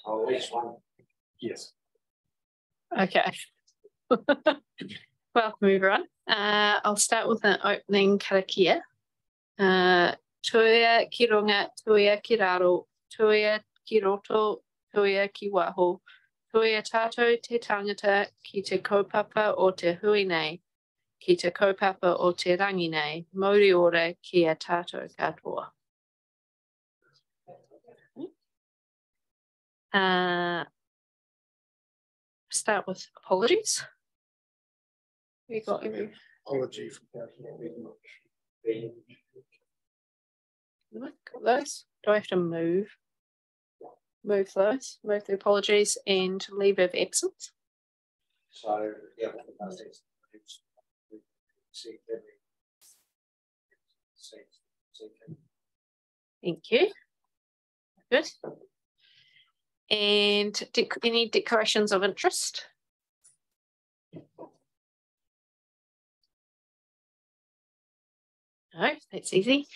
So at least one. Yes. Okay. Welcome everyone. I'll start with an opening karakia. Tuia ki runga, tuia ki raro, tuia ki roto, tuia ki waho, tuia tātou te tangata ki te kaupapa o te hui nei, ki te kaupapa o te rangi nei, mauri ora ki a tātou katoa. Start with apologies. We got every Apology for got those. Do I have to move those? Move the apologies and leave of absence. So yeah, thank you. Good. And any declarations of interest? No, that's easy.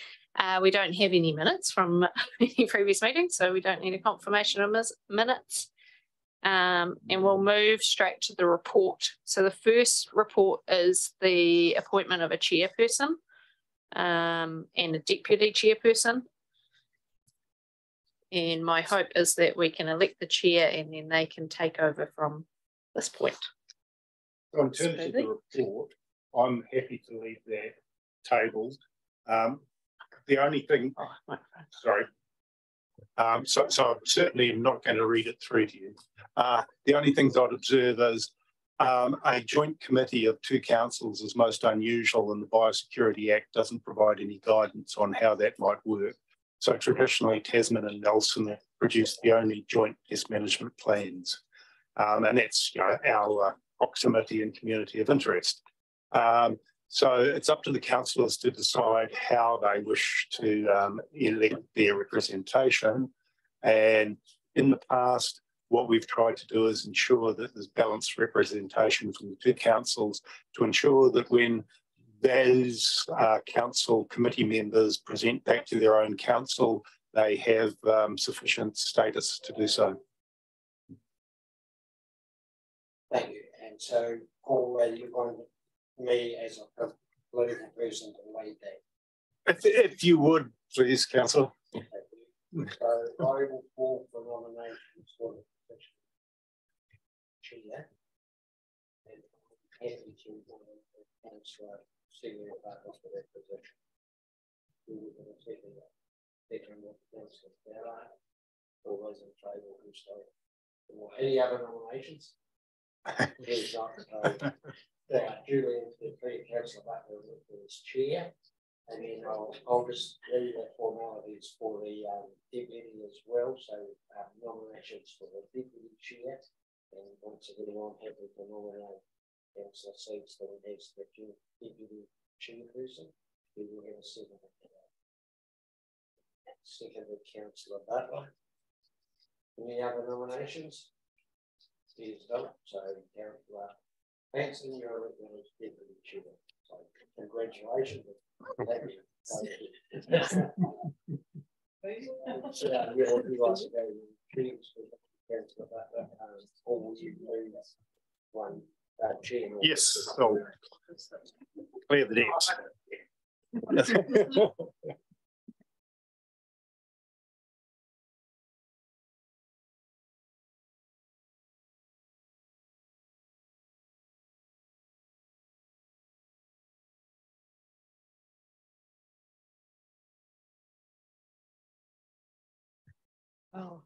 We don't have any minutes from any previous meetings, so we don't need a confirmation of minutes. And we'll move straight to the report. So the first report is the appointment of a chairperson and a deputy chairperson. And my hope is that we can elect the chair and then they can take over from this point. So in terms of the report, I'm happy to leave that tabled. The only thing, sorry, so I'm certainly not going to read it through to you. The only things I'd observe is a joint committee of two councils is most unusual, and the Biosecurity Act doesn't provide any guidance on how that might work. So traditionally, Tasman and Nelson have produced the only joint pest management plans, and that's our proximity and community of interest. So it's up to the councillors to decide how they wish to elect their representation. And in the past, what we've tried to do is ensure that there's balanced representation from the two councils to ensure that when those council committee members present back to their own council, they have sufficient status to do so. Thank you. And so, Paul, you want me as a political person to lead that? If you would, please, councillor. So I will call for nominations for the position chair, and I'm happy to nominate councillor senior partners for that position. We will be taking that. Taking what councillor there are. All those in favour who stay. Any other nominations? Here's not Julian, the councillor Butler is chair, and then I'll just do the formalities for the deputy as well. So nominations for the deputy chair, and once again, I'm happy to nominate councillor seats that needs the deputy chairperson. We will have a second. Seconded councillor Butler. Any other nominations? Here's done. So councillor Hanson, you're the deputy chair. So congratulations. Yes, so clear the decks. Oh,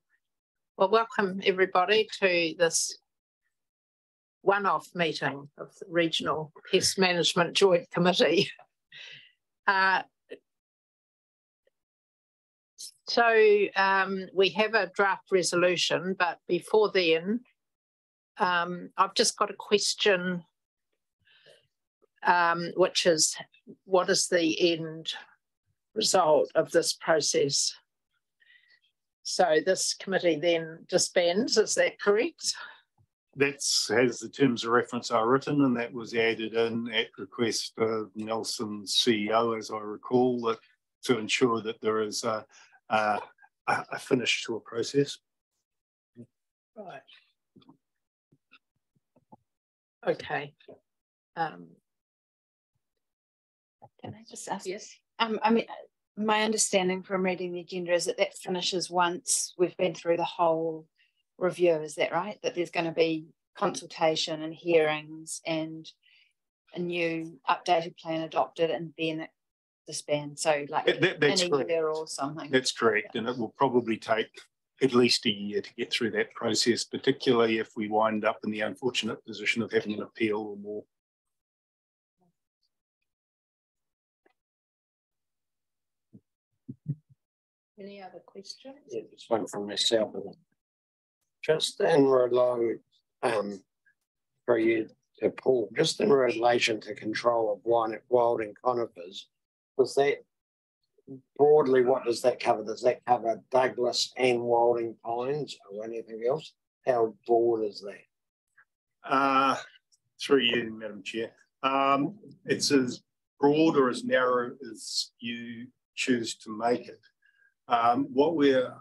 well, welcome everybody to this one-off meeting of the Regional Pest Management Joint Committee. So we have a draft resolution, but before then, I've just got a question, which is, what is the end result of this process? So this committee then disbands, is that correct? That's as the terms of reference are written, and that was added in at request of Nelson's CEO, as I recall, that to ensure that there is a finish to a process. Right. Okay. Can I just ask? Yes. I mean, my understanding from reading the agenda is that that finishes once we've been through the whole review. Is that right? That there's going to be consultation and hearings and a new updated plan adopted and then it disbands. So like That's in a correct. year or something. That's correct. And it will probably take at least a year to get through that process, particularly if we wind up in the unfortunate position of having an appeal or more. Any other questions? Yeah, just one from myself. Just in relation, for you to Paul, just in relation to control of wilding conifers, was that broadly, what does that cover? Does that cover Douglas and wilding pines or anything else? How broad is that? Through you, Madam Chair. It's as broad or as narrow as you choose to make it. What we're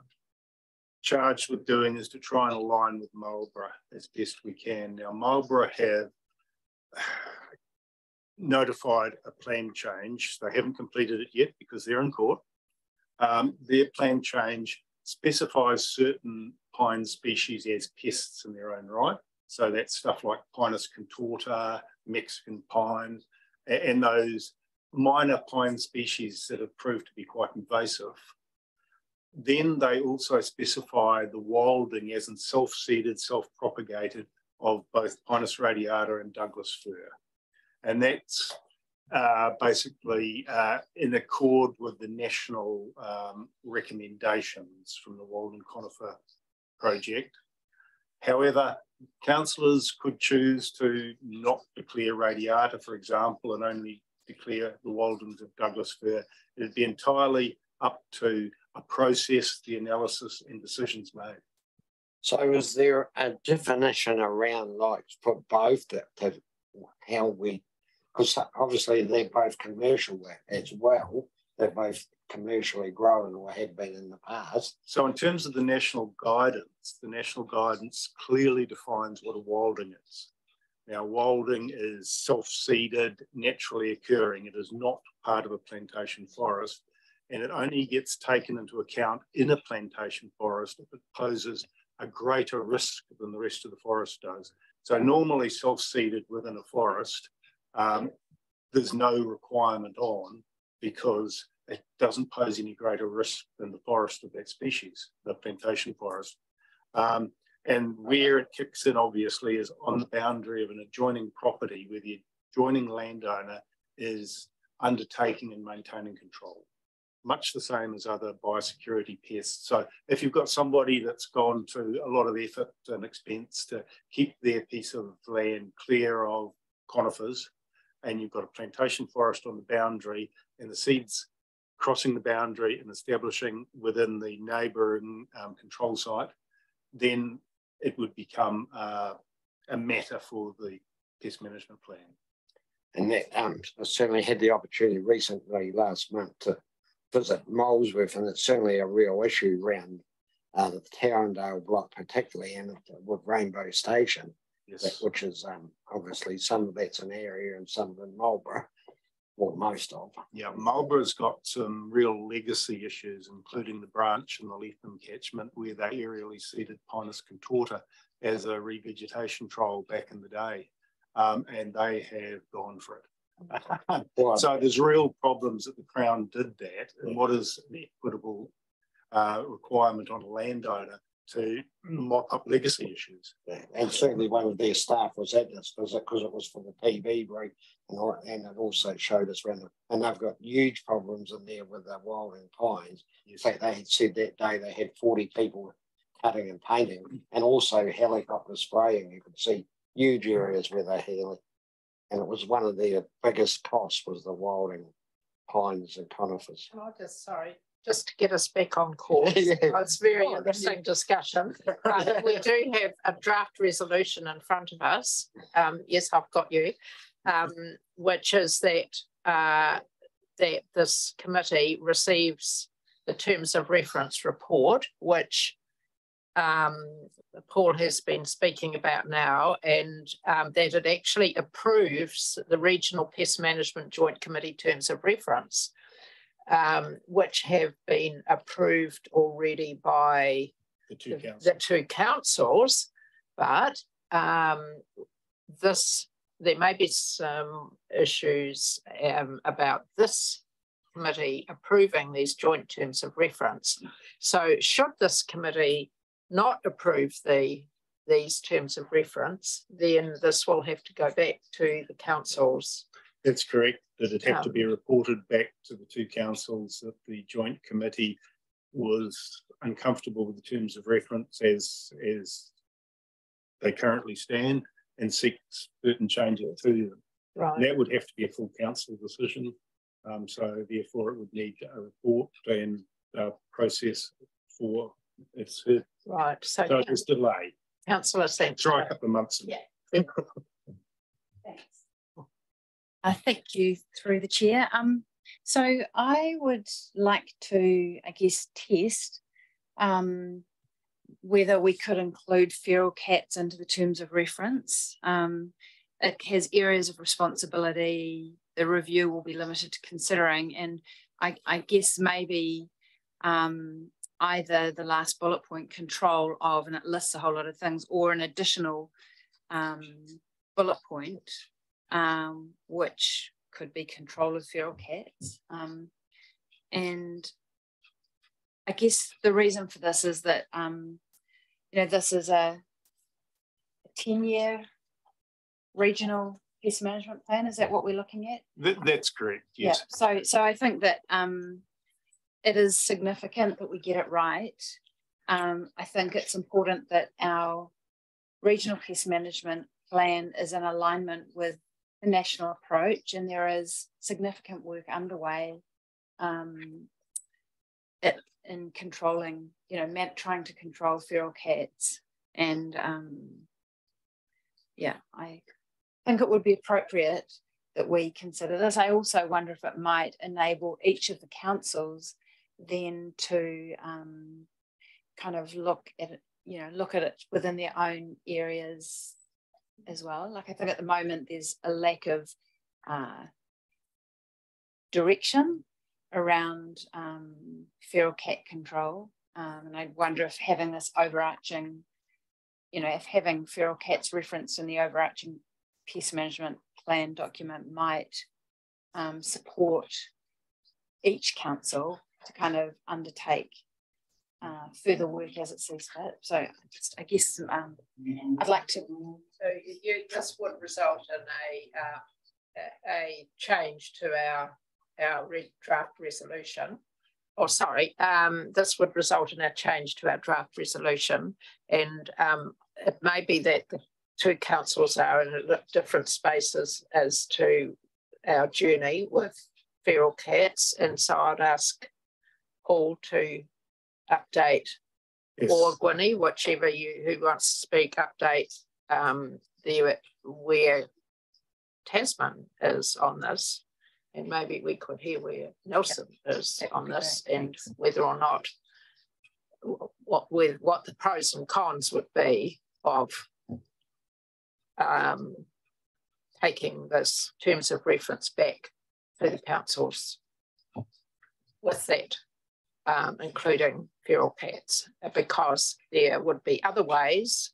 charged with doing is to try and align with Marlborough as best we can. Now, Marlborough have notified a plan change. They haven't completed it yet because they're in court. Their plan change specifies certain pine species as pests in their own right. So that's stuff like Pinus contorta, Mexican pine, and those minor pine species that have proved to be quite invasive. Then they also specify the wilding as in self-seeded, self-propagated of both Pinus radiata and Douglas fir. And that's basically in accord with the national recommendations from the Wilding Conifer Project. However, councillors could choose to not declare radiata, for example, and only declare the wildings of Douglas fir. It'd be entirely up to a process, the analysis and decisions made. So is there a definition around like for both that how we, because obviously they're both commercial as well, they're both commercially grown or had been in the past. So in terms of the national guidance clearly defines what a wilding is. Now, wilding is self-seeded, naturally occurring. It is not part of a plantation forest, and it only gets taken into account in a plantation forest if it poses a greater risk than the rest of the forest does. So normally self-seeded within a forest, there's no requirement on because it doesn't pose any greater risk than the forest of that species, the plantation forest. And where it kicks in, obviously, is on the boundary of an adjoining property where the adjoining landowner is undertaking and maintaining control, much the same as other biosecurity pests. So if you've got somebody that's gone to a lot of effort and expense to keep their piece of land clear of conifers, and you've got a plantation forest on the boundary and the seeds crossing the boundary and establishing within the neighbouring control site, then it would become a matter for the pest management plan. And that I certainly had the opportunity recently last month to visit Molesworth, and it's certainly a real issue around the Tarrandale block particularly, and with Rainbow Station, yes, which is obviously some of that's an area and some of in Marlborough, or most of. Yeah, Marlborough's got some real legacy issues, including the branch and the Leatham catchment, where they aerially seeded Pinus contorta as a revegetation trial back in the day, and they have gone for it. So there's real problems that the Crown did that, and what is an equitable requirement on a landowner to mop up legacy issues. And certainly one of their staff was at this because it was for the TV break, and it also showed us around and they've got huge problems in there with the wilding pines. Yes. In fact, they had said that day they had 40 people cutting and painting, and also helicopter spraying. You could see huge areas where they had, and it was one of their biggest costs was the wilding pines and conifers. Can I just to get us back on course. Yeah. It's very interesting discussion. We do have a draft resolution in front of us. Yes, I've got you, which is that this committee receives the terms of reference report, which Paul has been speaking about now, and that it actually approves the Regional Pest Management Joint Committee Terms of Reference, which have been approved already by the two councils, but there may be some issues about this committee approving these joint terms of reference. So should this committee not approve these terms of reference, then this will have to go back to the councils. That's correct. That it have to be reported back to the two councils that the joint committee was uncomfortable with the terms of reference as they currently stand and seeks certain changes to them. Right. And that would have to be a full council decision. So therefore it would need a report and a process for its heard. Right. So it was delayed. Councillor Sampson. Try a couple of months. Yeah. Thanks. Thank you through the chair. So I would like to, I guess, test whether we could include feral cats into the terms of reference. It has areas of responsibility. The review will be limited to considering, and I guess maybe either the last bullet point, control of, and it lists a whole lot of things, or an additional bullet point, which could be control of feral cats. And I guess the reason for this is that, this is a 10-year regional pest management plan. Is that what we're looking at? That's correct, yes. Yeah. So I think that it is significant that we get it right. I think it's important that our regional pest management plan is in alignment with the national approach, and there is significant work underway in controlling, trying to control feral cats. And I think it would be appropriate that we consider this. I also wonder if it might enable each of the councils then to kind of look at it within their own areas as well. Like, I think at the moment there's a lack of direction around feral cat control, and I wonder if having this overarching, if having feral cats referenced in the overarching pest management plan document might support each council to kind of undertake further work as it sees fit. So I guess I'd like to. So this would result in a change to our draft resolution. Oh, sorry. This would result in a change to our draft resolution, and it may be that the two councils are in different spaces as to our journey with feral cats, and so I'd ask Paul to update, yes, or Gwynnie, whichever who wants to speak, update where Tasman is on this, and maybe we could hear where Nelson is on this, and whether or not what the pros and cons would be of taking this terms of reference back to the councils with that, including feral cats, because there would be other ways.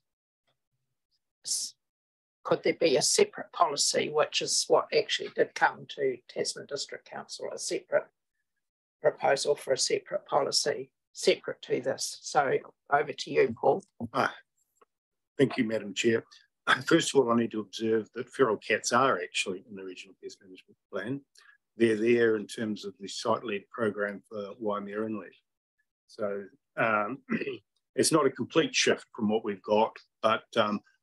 Could there be a separate policy, which is what actually did come to Tasman District Council, a separate proposal for a separate policy separate to this? So over to you, Paul. Thank you, Madam Chair. First of all, I need to observe that feral cats are actually in the Regional Pest Management Plan. They're there in terms of the site-led program for Waimea Inlet. So it's not a complete shift from what we've got, but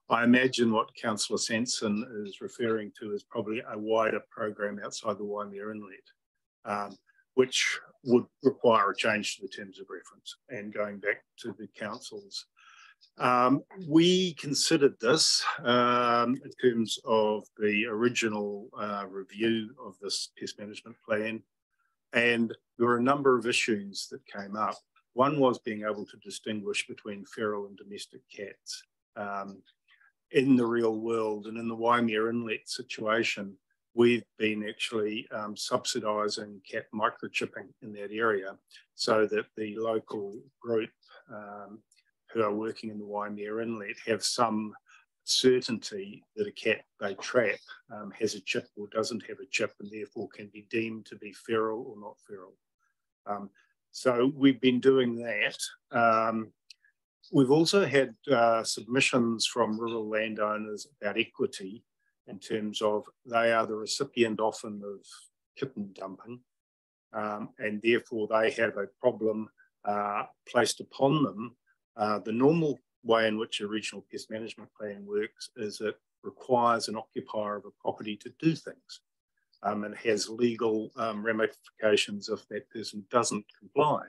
I imagine what Councillor Sanson is referring to is probably a wider program outside the Waimea Inlet, which would require a change to the terms of reference and going back to the councils. We considered this in terms of the original review of this pest management plan, and there were a number of issues that came up One was being able to distinguish between feral and domestic cats. In the real world and in the Waimea Inlet situation, we've been actually subsidising cat microchipping in that area so that the local group who are working in the Waimea Inlet have some certainty that a cat they trap has a chip or doesn't have a chip and therefore can be deemed to be feral or not feral. So we've been doing that. We've also had submissions from rural landowners about equity in terms of they are the recipient often of kitten dumping and therefore they have a problem placed upon them. The normal way in which a regional pest management plan works is it requires an occupier of a property to do things and has legal ramifications if that person doesn't comply.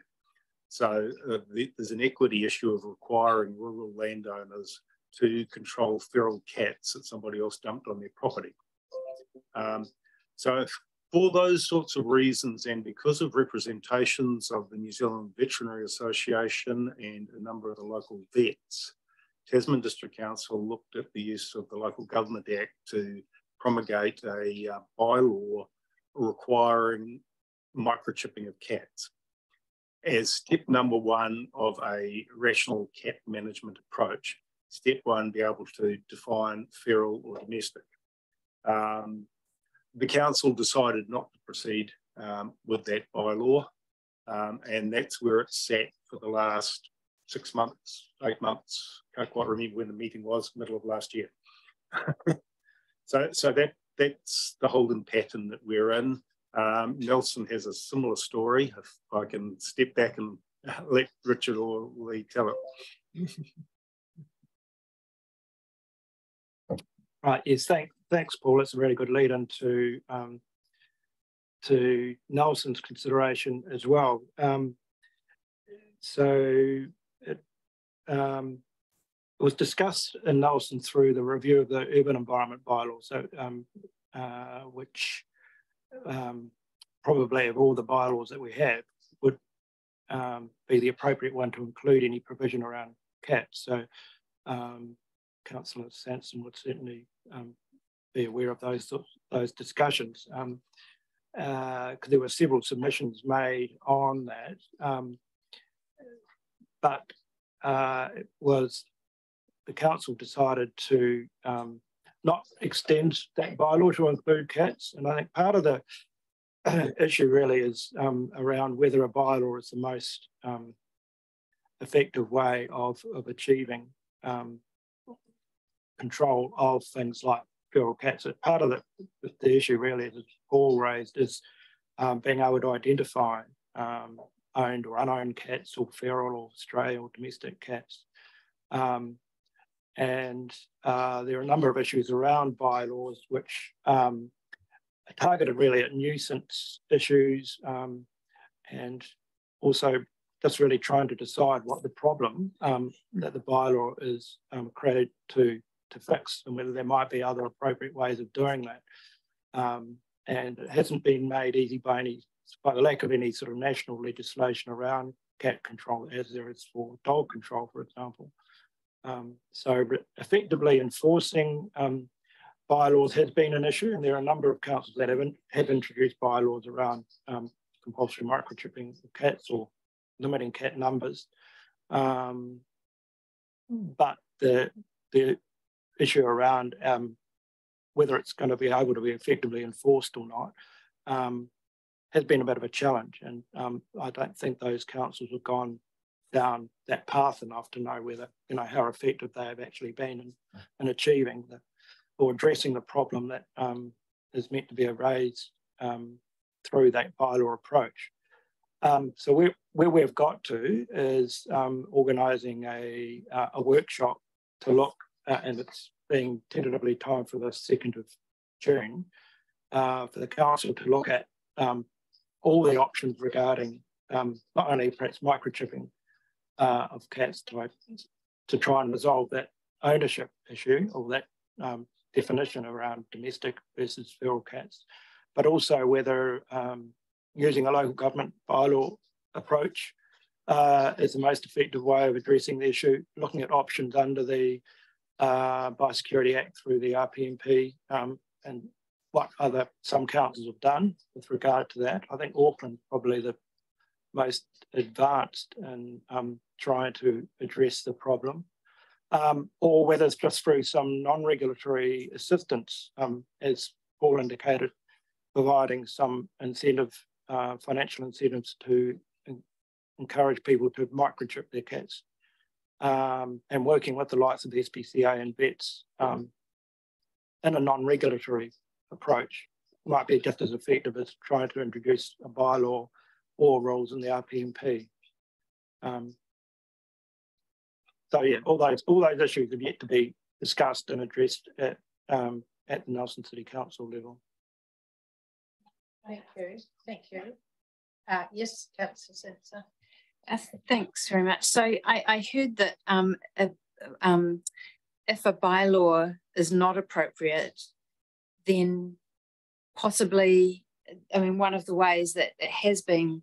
So there's an equity issue of requiring rural landowners to control feral cats that somebody else dumped on their property. So for those sorts of reasons and because of representations of the New Zealand Veterinary Association and a number of the local vets, Tasman District Council looked at the use of the Local Government Act to promulgate a bylaw requiring microchipping of cats as step number one of a rational cat management approach. Step one, be able to define feral or domestic. The council decided not to proceed with that bylaw, and that's where it's sat for the last 6 months, 8 months. Can't quite remember when the meeting was, middle of last year. So that's the holding pattern that we're in. Nelson has a similar story. If I can step back and let Richard or Lee tell it. Right. Yes. Thanks, Paul. It's a really good lead into to Nelson's consideration as well. So it was discussed in Nelson through the review of the urban environment bylaw. So which probably of all the bylaws that we have would be the appropriate one to include any provision around cats. So Councillor Sanson would certainly be aware of those discussions because there were several submissions made on that, but it was the council decided to not extend that bylaw to include cats, and I think part of the issue really is around whether a bylaw is the most effective way of achieving control of things like feral cats. So part of the issue really, as Paul raised, is being able to identify owned or unowned cats, or feral or stray or domestic cats. And there are a number of issues around bylaws which are targeted really at nuisance issues and also just really trying to decide what the problem that the bylaw is created to fix, and whether there might be other appropriate ways of doing that. And it hasn't been made easy by the lack of any sort of national legislation around cat control, as there is for dog control, for example. So effectively enforcing bylaws has been an issue, and there are a number of councils that have introduced bylaws around compulsory microchipping of cats or limiting cat numbers. But the issue around whether it's going to be able to be effectively enforced or not has been a bit of a challenge, and I don't think those councils have gone down that path enough to know whether, how effective they have actually been in achieving or addressing the problem that is meant to be raised through that bylaw approach. So where we've got to is organising a workshop to look, and it's being tentatively timed for the 2nd of June, for the council to look at all the options regarding not only perhaps microchipping of cats to try and resolve that ownership issue, or that definition around domestic versus feral cats, but also whether using a local government bylaw approach is the most effective way of addressing the issue, looking at options under the Biosecurity Act through the RPMP, and what some councils have done with regard to that. I think Auckland probably the most advanced in trying to address the problem, or whether it's just through some non-regulatory assistance, as Paul indicated, providing some incentive, financial incentives to encourage people to microchip their cats, and working with the likes of the SPCA and vets in a non-regulatory approach might be just as effective as trying to introduce a bylaw or rules in the RPMP. So yeah, all those issues have yet to be discussed and addressed at the Nelson City Council level. Thank you. Thank you. Yes, Councillor Simpson. Thanks very much. So I heard that if a bylaw is not appropriate, then possibly, I mean, one of the ways that it has been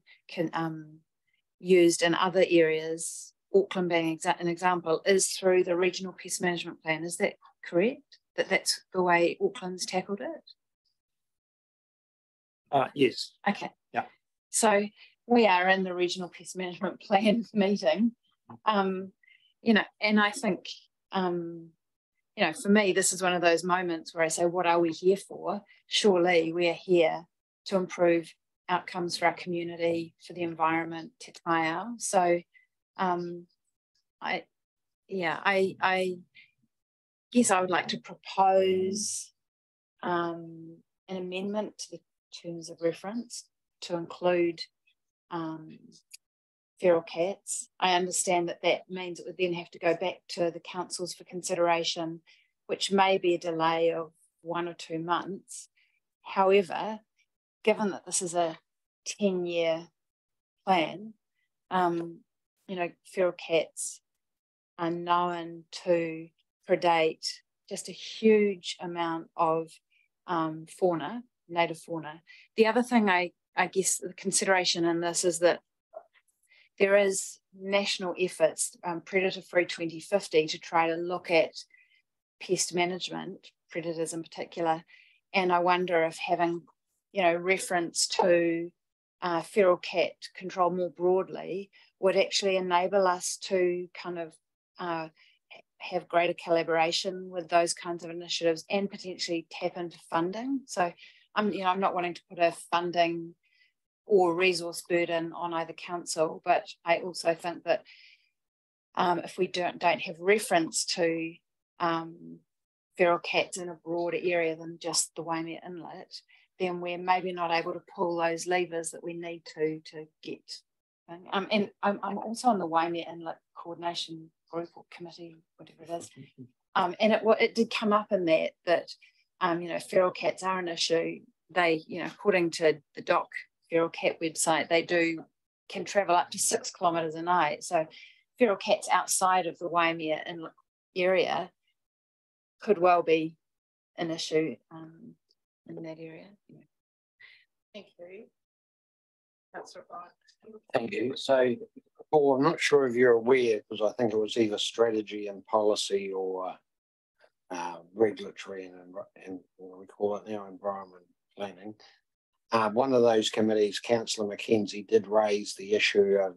used in other areas, Auckland being an example, is through the Regional Pest Management Plan. Is that correct? That's the way Auckland's tackled it? Yes. Okay. Yeah. So we are in the Regional Pest Management Plan meeting, you know, and I think, you know, for me, this is one of those moments where I say, what are we here for? Surely we are here to improve outcomes for our community, for the environment, te taia. So I guess I would like to propose an amendment to the terms of reference to include feral cats. I understand that that means it would then have to go back to the councils for consideration, which may be a delay of 1 or 2 months. However, given that this is a 10-year plan, you know, feral cats are known to predate just a huge amount of fauna, native fauna. The other thing I guess the consideration in this is that there is national efforts, Predator Free 2050, to try to look at pest management, predators in particular, and I wonder if having, you know, reference to feral cat control more broadly would actually enable us to kind of have greater collaboration with those kinds of initiatives and potentially tap into funding. So you know, I'm not wanting to put a funding or resource burden on either council, but I also think that if we don't have reference to feral cats in a broader area than just the Waimea Inlet, then we're maybe not able to pull those levers that we need to get. And I'm also on the Waimea Inlet Coordination Group or Committee, whatever it is. And it did come up in that you know, feral cats are an issue. They, you know, according to the DOC feral cat website, they can travel up to 6 kilometres a night. So feral cats outside of the Waimea Inlet area could well be an issue in that area. Thank you. That's all right. Thank you. So, Paul, I'm not sure if you're aware, because I think it was either strategy and policy or regulatory and what we call it now, environment planning. One of those committees, Councillor Mackenzie, did raise the issue of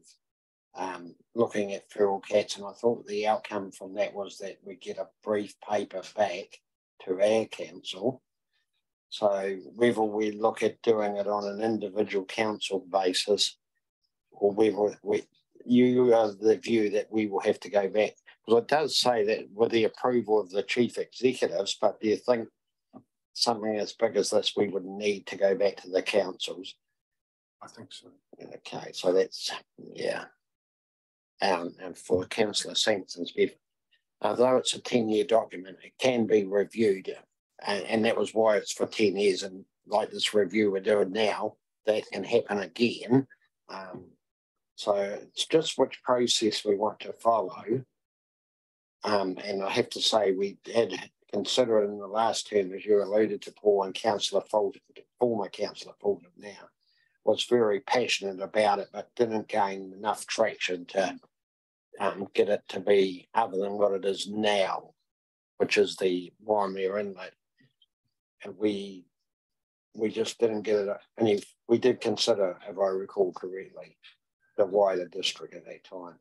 looking at feral cats, and I thought the outcome from that was that we get a brief paper back to our council. So whether we look at doing it on an individual council basis, or whether you are the view that we will have to go back, because it does say that with the approval of the chief executives, but do you think something as big as this we would need to go back to the councils? I think so. Okay, so that's, yeah. And for Councillor Sampson's view, although it's a 10-year document, it can be reviewed, and that was why it's for 10 years, and like this review we're doing now, that can happen again. So it's just which process we want to follow. And I have to say, we had considered in the last term, as you alluded to, Paul, and Councillor Fulton, former Councillor Fulton now, was very passionate about it, but didn't gain enough traction to get it to be other than what it is now, which is the Waimea Inlet. And we just didn't get it. And we did consider, if I recall correctly, the wider district at that time.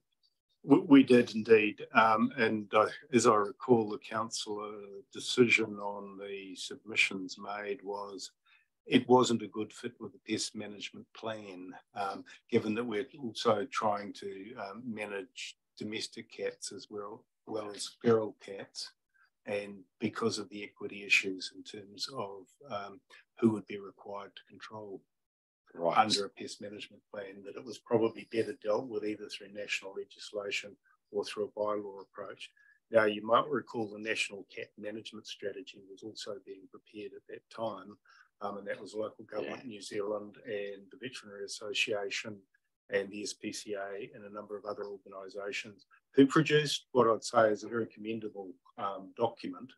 We did indeed. And as I recall, the council decision on the submissions made was it wasn't a good fit with the pest management plan, given that we're also trying to manage domestic cats as well as feral cats, and because of the equity issues in terms of who would be required to control under a pest management plan, that it was probably better dealt with either through national legislation or through a bylaw approach. Now, you might recall the National Cat Management Strategy was also being prepared at that time, and that was local government New Zealand and the Veterinary Association and the SPCA and a number of other organisations who produced what I'd say is a very commendable document.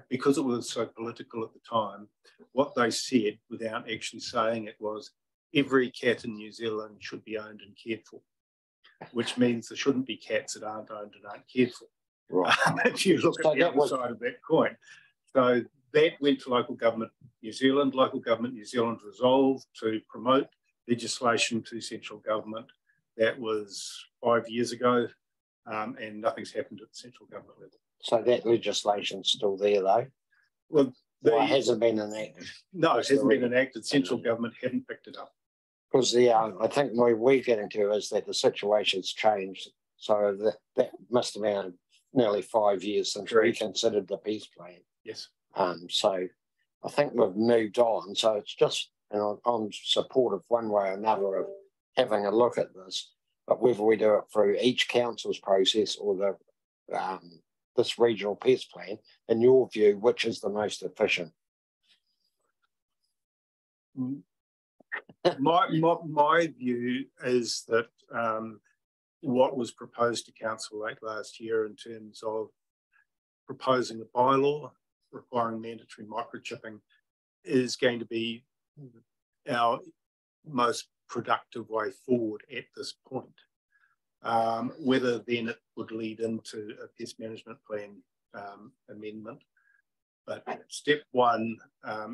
Because it was so political at the time, what they said, without actually saying it, was every cat in New Zealand should be owned and cared for, which means there shouldn't be cats that aren't owned and aren't cared for. Right. If you look at the other side of that coin. So that went to local government New Zealand. Local government New Zealand resolved to promote legislation to central government. That was 5 years ago, and nothing's happened at the central government level. So that legislation's still there, though? Well, it hasn't been enacted. No, it hasn't been enacted. Central government haven't picked it up. Because I think what we're getting to is that the situation's changed. So that must have been nearly 5 years since we considered the peace plan. Yes. So I think we've moved on. So it's just, and I'm supportive one way or another of having a look at this, but whether we do it through each council's process or the this regional pest plan, in your view, which is the most efficient? My view is that what was proposed to council late last year in terms of proposing a bylaw requiring mandatory microchipping is going to be our most productive way forward at this point. Whether then it would lead into a pest management plan amendment. But step one,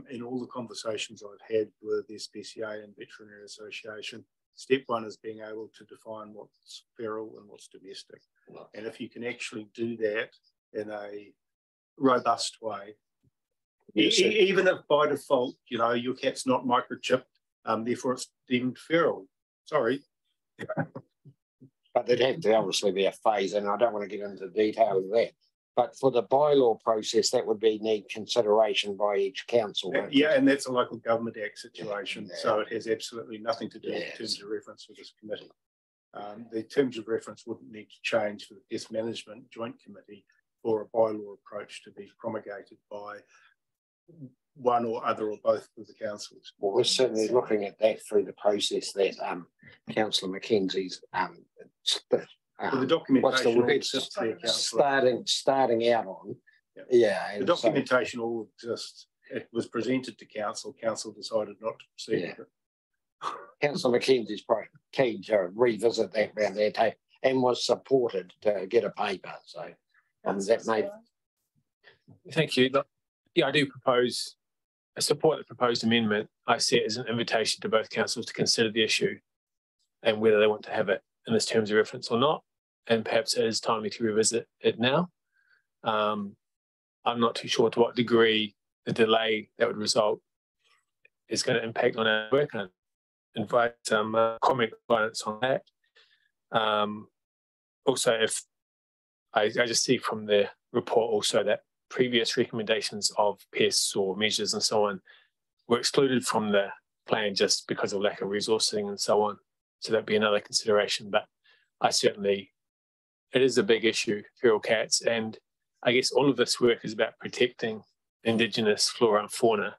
in all the conversations I've had with the SPCA and Veterinary Association, step one is being able to define what's feral and what's domestic. And if you can actually do that in a robust way, even if by default, your cat's not microchipped, therefore it's deemed feral. Sorry. But there'd have to obviously be a phase, and I don't want to get into the detail of that. But for the bylaw process, that would need consideration by each council. Yeah, and that's a local government act situation, so it has absolutely nothing to do with terms of reference for this committee. The terms of reference wouldn't need to change for the Pest Management Joint Committee for a bylaw approach to be promulgated by one or other or both of the councils. Well, we're certainly looking at that through the process that Councillor Mackenzie's the documentation starting out on. The documentation all exists. It was presented to council. Council decided not to proceed with it. Councillor Mackenzie's probably keen to revisit that round their table and was supported to get a paper. So that made. Thank you. Yeah, I do support the proposed amendment. I see it as an invitation to both councils to consider the issue and whether they want to have it in this terms of reference or not. And perhaps it is timely to revisit it now. I'm not too sure to what degree the delay that would result is going to impact on our work, and I invite some comment guidance on that. Also, if I just see from the report also that previous recommendations of pests or measures and so on were excluded from the plan just because of lack of resourcing and so on. So that'd be another consideration. But it is a big issue, feral cats, and I guess all of this work is about protecting Indigenous flora and fauna.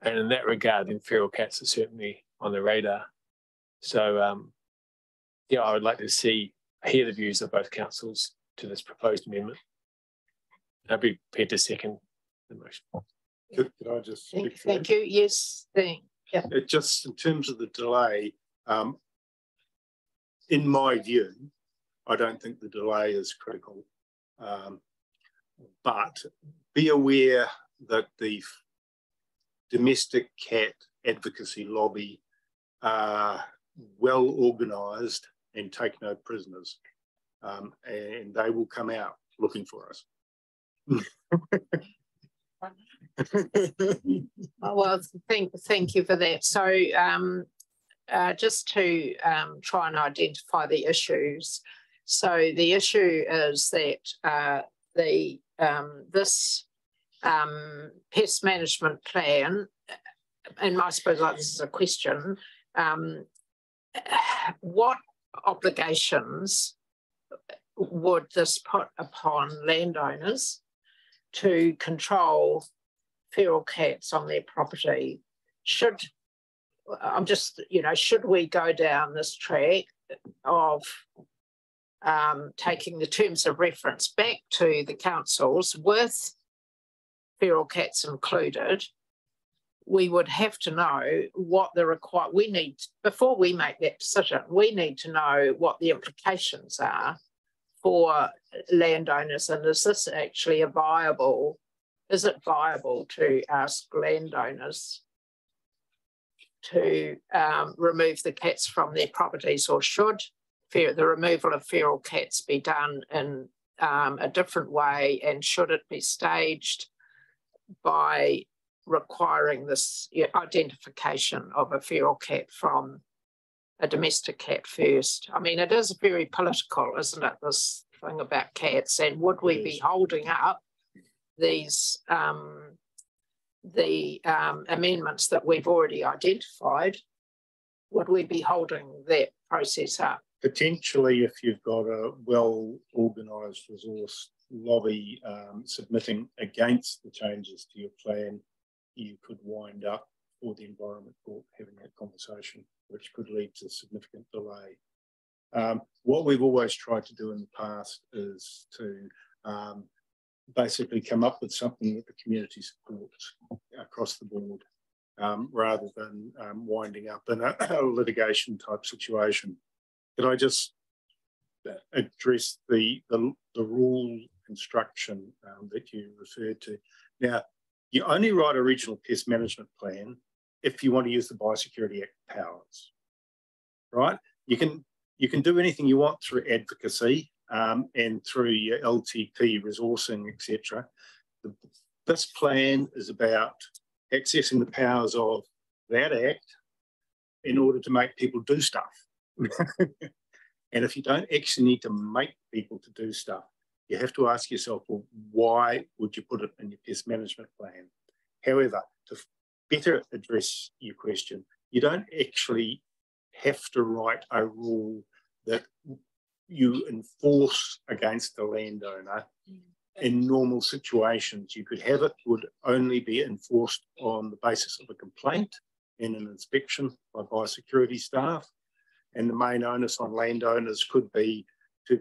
And in that regard, then feral cats are certainly on the radar. So I would like to hear the views of both councils to this proposed amendment. I'd be prepared to second the motion. Could I just speak? Thank you. Yes, Yeah. Just in terms of the delay, in my view, I don't think the delay is critical. But be aware that the domestic cat advocacy lobby are well organised and take no prisoners, and they will come out looking for us. Well, thank you for that. So just to try and identify the issues. So the issue is that this pest management plan, and I suppose this is a question, what obligations would this put upon landowners to control feral cats on their property? Should we go down this track of taking the terms of reference back to the councils with feral cats included? We would have to know what the we need, before we make that decision, we need to know what the implications are for landowners, and is this actually is it viable to ask landowners to remove the cats from their properties, or should the removal of feral cats be done in a different way, and should it be staged by requiring this identification of a feral cat from a domestic cat first? I mean, it is very political, isn't it, this thing about cats, and would we be holding up these amendments that we've already identified? Would we be holding that process up? Potentially, if you've got a well-organised resource lobby submitting against the changes to your plan, you could wind up for the Environment Court having that conversation, which could lead to significant delay. What we've always tried to do in the past is to basically come up with something that the community supports across the board, rather than winding up in a litigation type situation. Could I just address the rule construction that you referred to? Now, you only write a regional pest management plan if you want to use the Biosecurity Act powers, right? You can do anything you want through advocacy and through your LTP resourcing, etc. This plan is about accessing the powers of that act in order to make people do stuff. And if you don't actually need to make people to do stuff, you have to ask yourself, well, why would you put it in your pest management plan? However, to better address your question, you don't actually have to write a rule that you enforce against the landowner in normal situations. You could have it would only be enforced on the basis of a complaint and an inspection by biosecurity staff. And the main onus on landowners could be to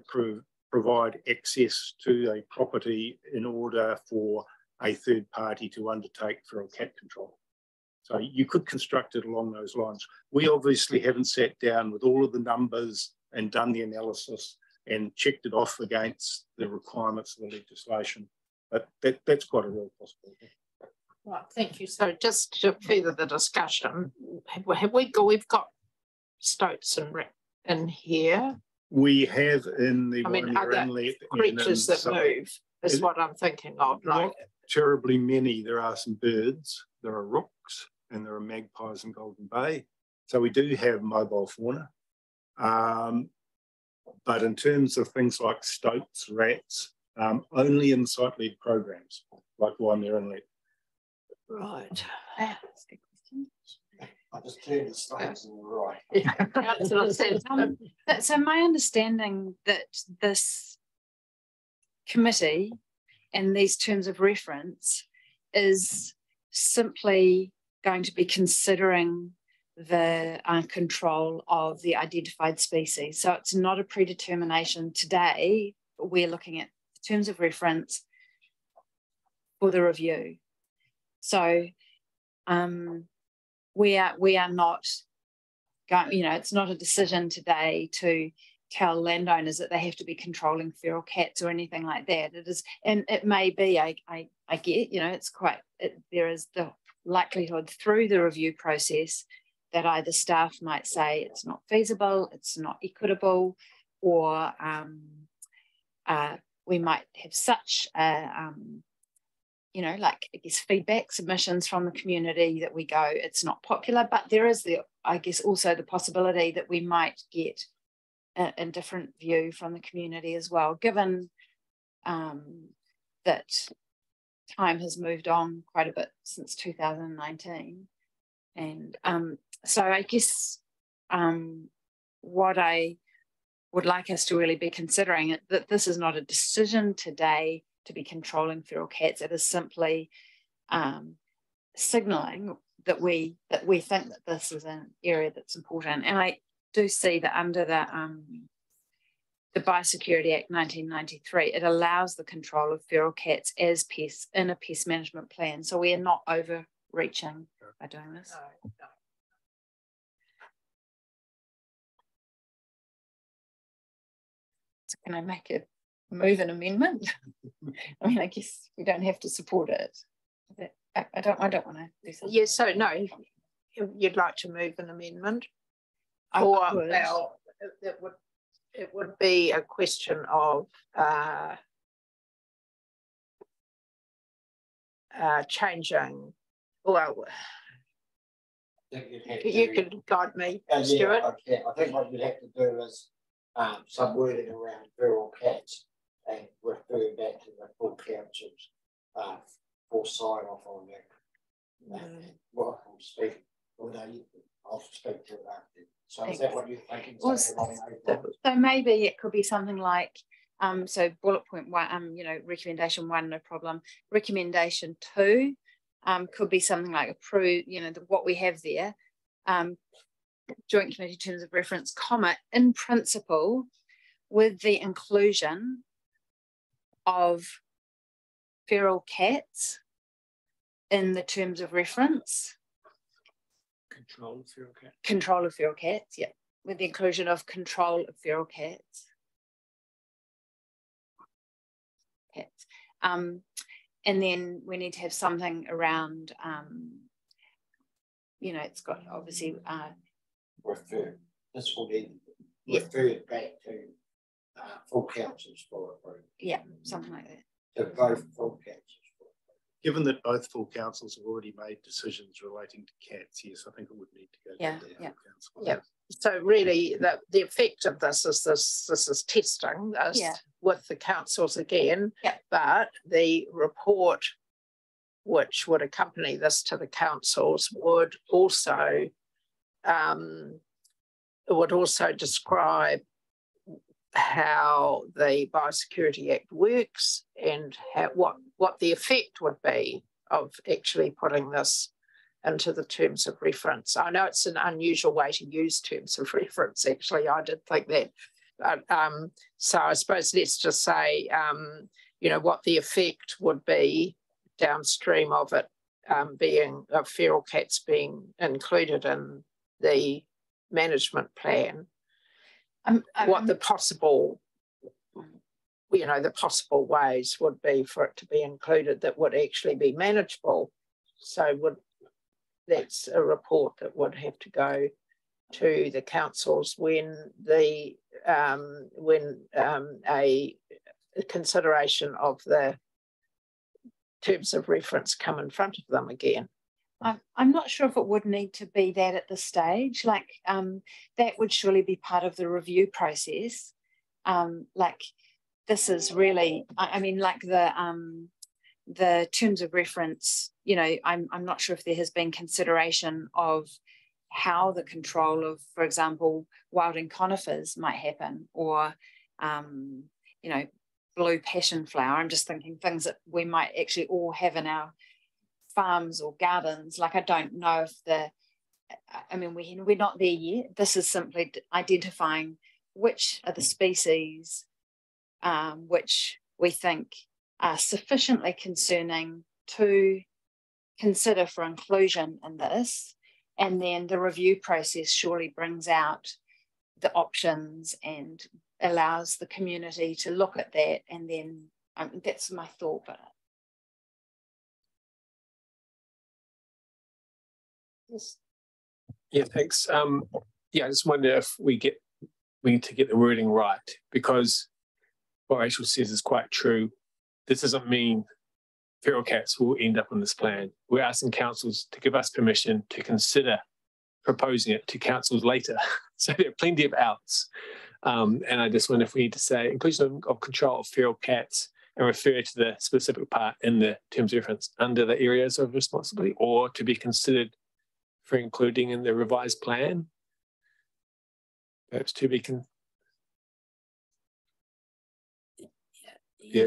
provide access to a property in order for a third party to undertake feral cat control. So you could construct it along those lines. We obviously haven't sat down with all of the numbers and done the analysis and checked it off against the requirements of the legislation, but that's quite a real possibility. Right, thank you. So just to further the discussion, we've got stoats in here. We have in the other creatures that move is what I'm thinking of. Like, not terribly many. There are some birds, there are rooks, and there are magpies in Golden Bay. So we do have mobile fauna. But in terms of things like stoats, rats, only in site-led programs like Waimea Inlet. Right. I just turned the stones on the right. So my understanding that this committee and these terms of reference is simply going to be considering the control of the identified species. So it's not a predetermination today. We're looking at terms of reference for the review. So we are not going, it's not a decision today to tell landowners that they have to be controlling feral cats or anything like that. It is, and it may be, I get, it's quite, there is the likelihood through the review process that either staff might say it's not feasible, it's not equitable, or we might have such like, I guess, feedback submissions from the community that we go, it's not popular. But there is I guess, also the possibility that we might get a different view from the community as well, given that time has moved on quite a bit since 2019. And so I guess what I would like us to really be considering, that this is not a decision today to be controlling feral cats. It is simply signalling that we think that this is an area that's important. And I do see that under the Biosecurity Act 1993, it allows the control of feral cats as pests in a pest management plan. So we are not overreaching by doing this. No. So can I make a move an amendment? I mean, I guess we don't have to support it. I don't want to do something. Yes, so no, you'd like to move an amendment? Well, it would be a question of changing. Well, you could guide me, Stuart. Yeah, I think what you'd have to do is some wording around feral cats and refer back to the full council's for sign off on that. Well, I'll speak to it after. So is that what you're thinking? Well, so maybe it could be something like, so bullet point 1, recommendation 1, no problem. Recommendation 2 could be something like approve, what we have there. Joint committee terms of reference, comma, in principle, with the inclusion of feral cats in the terms of reference. Control of feral cats. Control of feral cats, yeah. With the inclusion of control of feral cats. And then we need to have something around, it's got obviously refer. This will be referred back to full councils for approval. Yeah, something like that. To both full councils. Given that both full councils have already made decisions relating to cats, yes, I think it would need to go to the full council. Yeah. So really, the effect of this is this is testing this with the councils again. Yeah. But the report which would accompany this to the councils would also describe how the Biosecurity Act works and what the effect would be of actually putting this into the terms of reference. I know it's an unusual way to use terms of reference, actually. I did think that. But, so I suppose let's just say, what the effect would be downstream of it being feral cats being included in the management plan. What the possible, the possible ways would be for it to be included that would actually be manageable. So that's a report that would have to go to the councils when a consideration of the terms of reference come in front of them again. I'm not sure if it would need to be that at this stage. Like that would surely be part of the review process. Like this is really, I mean, like the terms of reference. I'm not sure if there has been consideration of how the control of, for example, wilding conifers might happen, or blue passion flower. I'm just thinking things that we might actually all have in our farms or gardens. Like I don't know if we're not there yet. This is simply identifying which are the species which we think are sufficiently concerning to consider for inclusion in this, And then the review process surely brings out the options and allows the community to look at that. And then that's my thought. But yeah, thanks. Yeah, I just wonder if we need to get the wording right, because what Rachel says is quite true. This doesn't mean feral cats will end up on this plan. We're asking councils to give us permission to consider proposing it to councils later. So there are plenty of outs. And I just wonder if we need to say inclusion of control of feral cats and refer to the specific part in the terms of reference under the areas of responsibility, or to be considered for including in the revised plan. Perhaps to be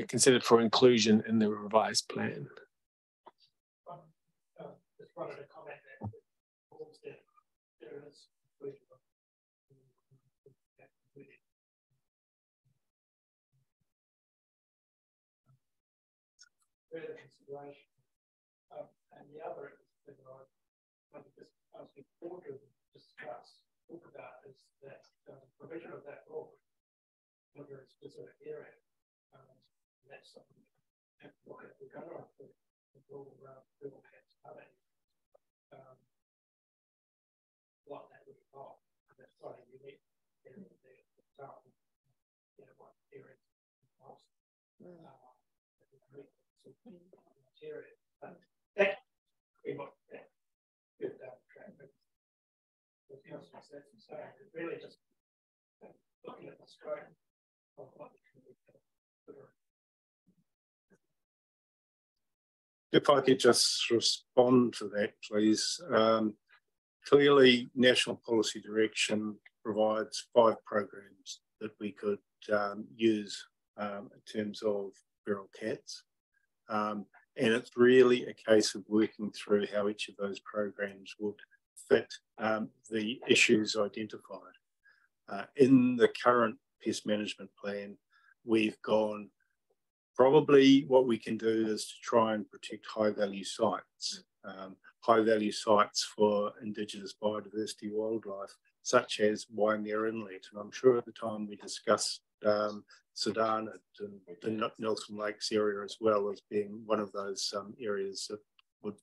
considered for inclusion in the revised plan. Just wanted to comment that there is further consideration, and the other thing I just asking for to talk about is that the provision of that law under a specific area. That's something we have to look at. We're going to put the rule around feral cats coming. What that would involve. That's quite a unique area there. For example, what areas involves material. But that we look at good data traffic. The council says and saying it really just looking at the scope of what can be considered. If I could just respond to that, please. Clearly, National Policy Direction provides 5 programs that we could use in terms of feral cats. And it's really a case of working through how each of those programs would fit the issues identified. In the current pest management plan, we've gone, probably what we can do is to try and protect high value sites for Indigenous biodiversity wildlife, such as Waimea Inlet. And I'm sure at the time we discussed Sudan and the Nelson Lakes area as well as being one of those areas that would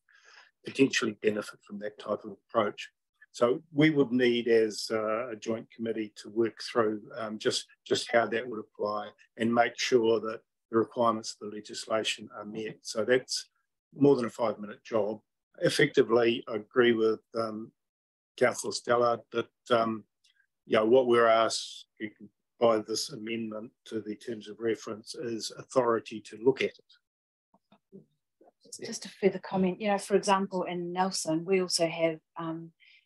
potentially benefit from that type of approach. So we would need, as a joint committee, to work through just how that would apply and make sure that the requirements of the legislation are met. So that's more than a 5-minute job. Effectively, I agree with Councillor Stella that what we're asked by this amendment to the terms of reference is authority to look at it. Just a further comment, for example, in Nelson, we also have,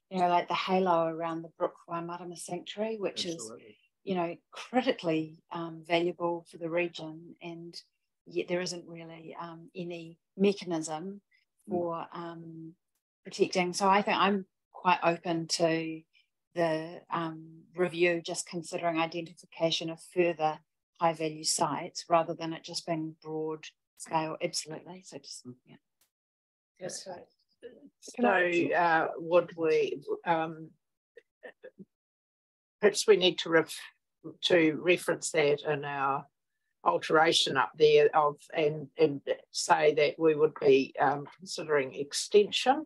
like the halo around the Brook Waimarama Sanctuary, which Absolutely. Is, critically valuable for the region, and yet there isn't really any mechanism for protecting. So I think I'm quite open to the review, just considering identification of further high value sites rather than it just being broad scale. Absolutely. So just Yes. So would we perhaps we need to reference that in our alteration up there and say that we would be considering extension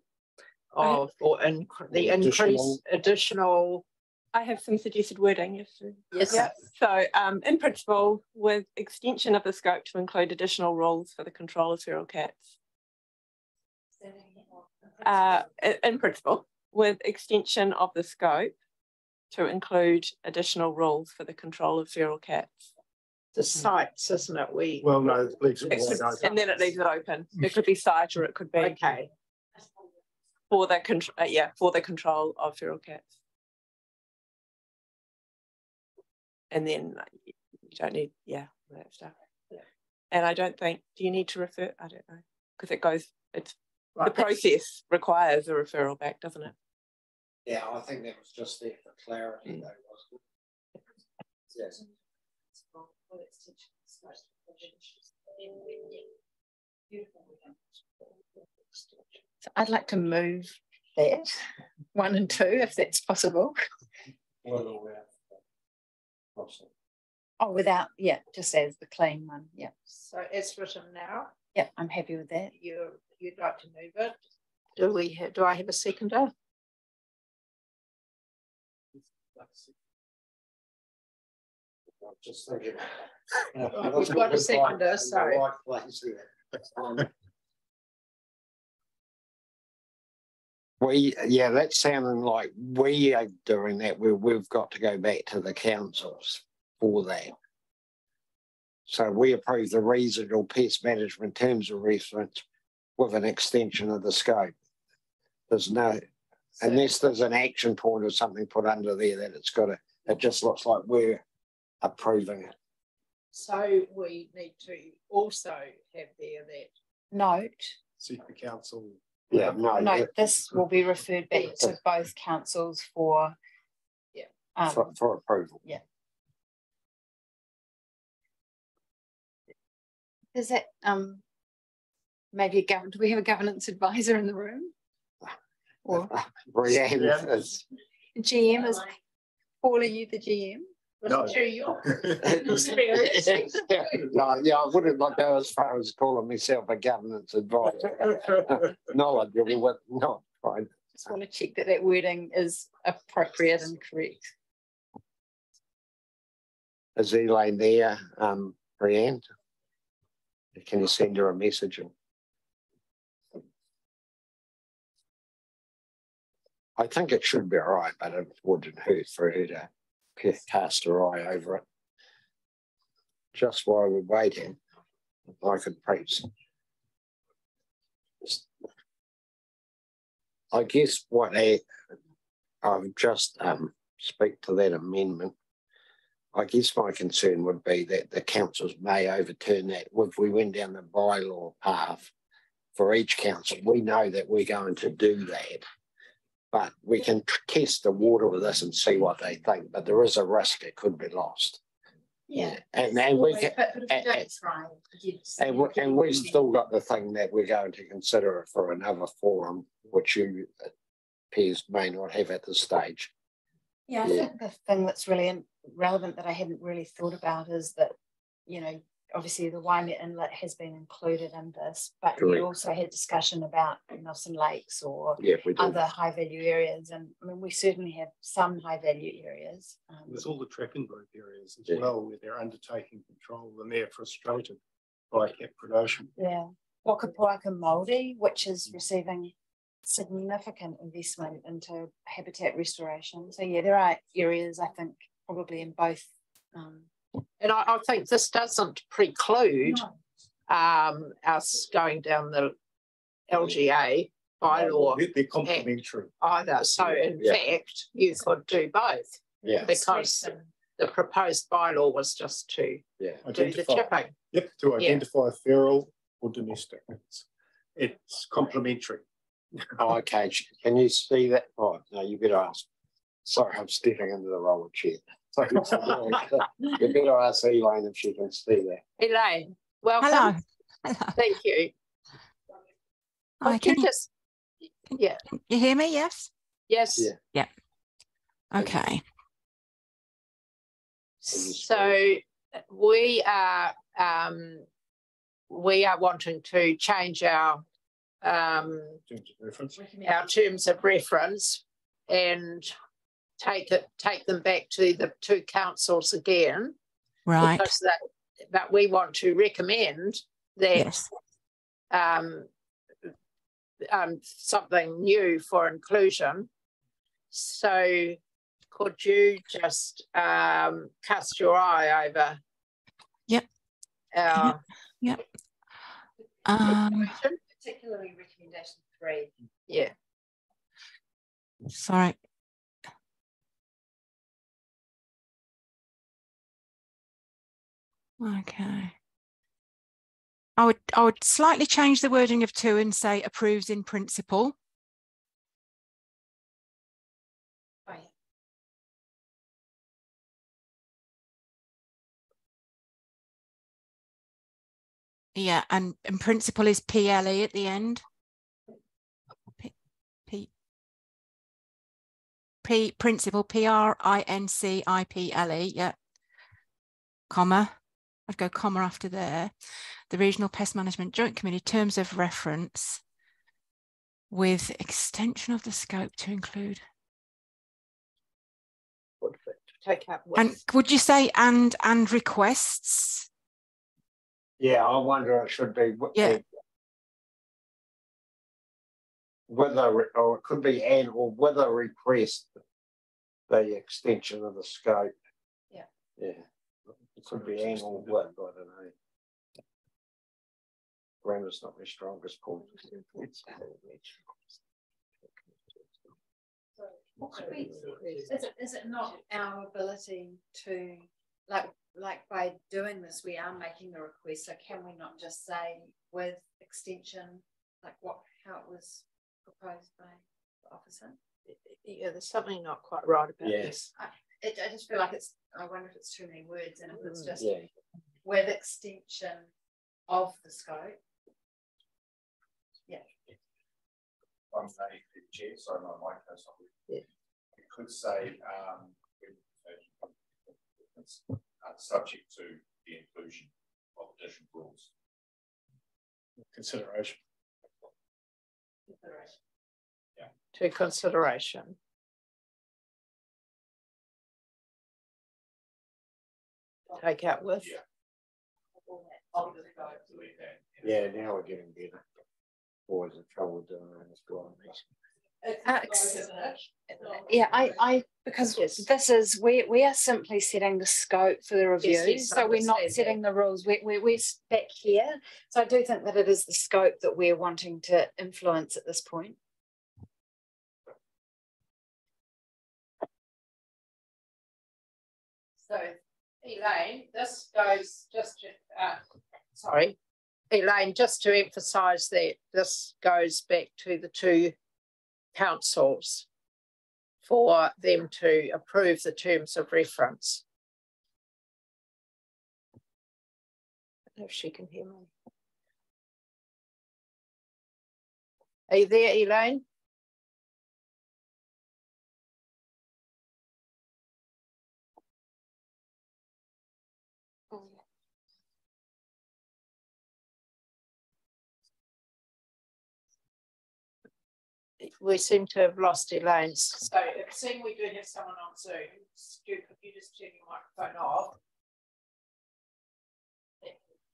of the increase additional. I have some suggested wording. Yes. Yeah. So in principle, with extension of the scope to include additional rules for the control of feral cats. In principle, with extension of the scope to include additional rules for the control of feral cats. The sites, isn't it? No, it leaves it wide open. And then it leaves it open. It could be site or it could be for the control of feral cats. And then you don't need that stuff. Yeah. And I don't think, do you need to refer? I don't know, because it goes. It's right. The process requires a referral back, doesn't it? Yeah, I think that was just there for clarity, though, wasn't it? Yes. So I'd like to move that, 1 and 2, if that's possible. Oh, without, yeah, just as the clean one, yeah. So it's written now. Yeah, I'm happy with that. You'd like to move it. Do I have a seconder? Just thinking. We've got a seconder, so. That's sounding like we are doing that. We've got to go back to the councils for that. So we approve the regional pest management terms of reference with an extension of the scope. There's no, unless there's an action point or something put under there that it's got to, it just looks like we're approving it. So we need to also have there that note. See the council. Yeah, no, this will be referred back to both councils for for approval. Yeah. Is that maybe do we have a governance advisor in the room? Or Brianne is GM is Paul, are you the GM? No. No, yeah, I wouldn't like go as far as calling myself a governance advisor. Knowledge with not fine. Just want to check that that wording is appropriate and correct. Is Elaine there, Brianne? Can you send her a message? I think it should be all right, but it wouldn't hurt for her to cast her eye over it. Just while we're waiting, I could perhaps, I guess what I'll just speak to that amendment. I guess my concern would be that the councils may overturn that. If we went down the bylaw path for each council, we know that we're going to do that. But we can test the water with this and see what they think. But there is a risk it could be lost. Yeah. And we can, and we've still got the thing that we're going to consider it for another forum, which you appears may not have at this stage. Yeah, I think the thing that's really relevant that I hadn't really thought about is that, you know, obviously the Waimea Inlet has been included in this, but Correct. we also had discussion about Nelson Lakes or other high value areas. And I mean, we certainly have some high value areas. There's all the tracking group areas as well, where they're undertaking control and they're frustrated by cat predation. Yeah. Wakapuaka Māori, which is receiving significant investment into habitat restoration. So yeah, there are areas I think probably in both. And I think this doesn't preclude us going down the LGA bylaw. They're complementary. Either. So in fact, you could do both. Yeah. Because the proposed bylaw was just to do the chipping. Yep, to identify feral or domestic. It's complementary. Oh, okay. Can you see that? Oh, no, you better ask. Sorry, I'm stepping into the roller chair. You better ask Elaine if she can see that. Elaine, welcome. Hello. Thank you. Hi, Can you hear me? Yes. Yes. Yeah. Okay. So we are wanting to change our terms of reference and take them back to the two councils again. Right. But we want to recommend that something new for inclusion. So could you just cast your eye over? Yep. Yep. Particularly recommendation 3. Yeah. Sorry. Okay. I would slightly change the wording of 2 and say approves in principle. Oh, yeah. And principle is PLE at the end. principal, PRINCIPLE, yeah, comma, I'd go comma after there. The Regional Pest Management Joint Committee terms of reference with extension of the scope to include. Take out And would you say and requests? Yeah, I wonder it should be. Yeah. Whether, or it could be and or whether request the extension of the scope. Yeah. Yeah. It could be and or what, I don't know. Grammar's not my strongest point. Is it not our ability to, like by doing this, we are making the request, so can we not just say with extension, like how it was proposed by the officer? Yeah, there's something not quite right about this. I just feel like I wonder if it's too many words, and if it's just with extension of the scope. I'm saying the chair, so my mic goes off. You could say it's subject to the inclusion of additional rules. Consideration. Yeah. To consideration. Take out with. Yeah, now we're getting better. Always in trouble with doing that as well. Yeah, I because this is we are simply setting the scope for the review, so we're not setting the rules. We're back here, so I do think that it is the scope that we're wanting to influence at this point. So, Elaine, this goes just sorry, Elaine, just to emphasise that this goes back to the two councils for them to approve the terms of reference. I don't know if she can hear me. Are you there, Elaine? We seem to have lost Elaine. So seeing we do have someone on Zoom, Stu, could you just turn your microphone off?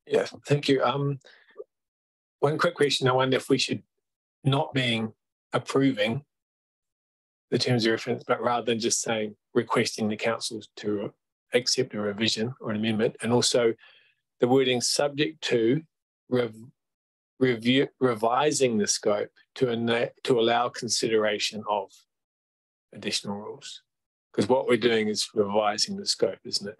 Yeah, thank you. One quick question. I wonder if we should not being approving the terms of reference, but rather than just saying requesting the council to accept a revision or an amendment, and also the wording subject to revising the scope to allow consideration of additional rules, because what we're doing is revising the scope, isn't it?